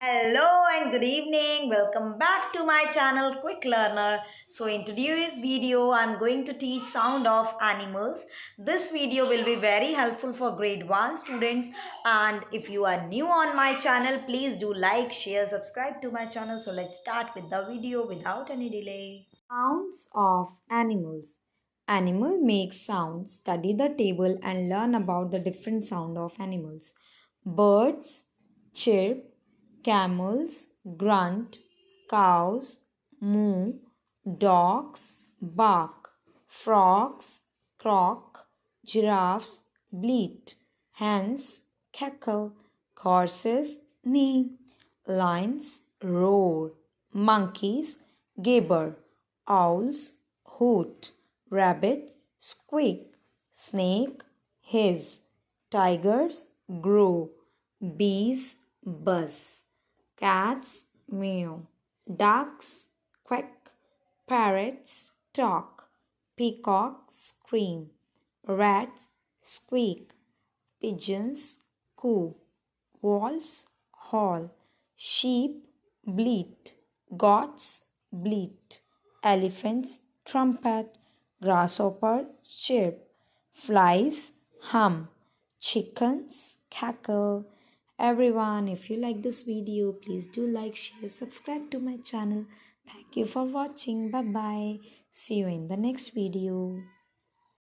Hello and good evening. Welcome back to my channel Quick Learner. So in today's video, I'm going to teach sound of animals. This video will be very helpful for grade 1 students. And if you are new on my channel, please do like, share, subscribe to my channel. So let's start with the video without any delay. Sounds of animals. Animal makes sounds. Study the table and learn about the different sound of animals. Birds chirp, camels grunt, cows moo, dogs bark, frogs croak, giraffes bleat, hens cackle, horses neigh, lions roar, monkeys gibber, owls hoot, rabbits squeak, snake hiss, tigers grow, bees buzz, cats meow, ducks quack, parrots talk, peacocks scream, rats squeak, pigeons coo, wolves howl, sheep bleat, goats bleat, elephants trumpet, grasshopper chirp, flies hum, chickens cackle. Everyone, if you like this video, please do like, share, subscribe to my channel. Thank you for watching. Bye bye. See you in the next video.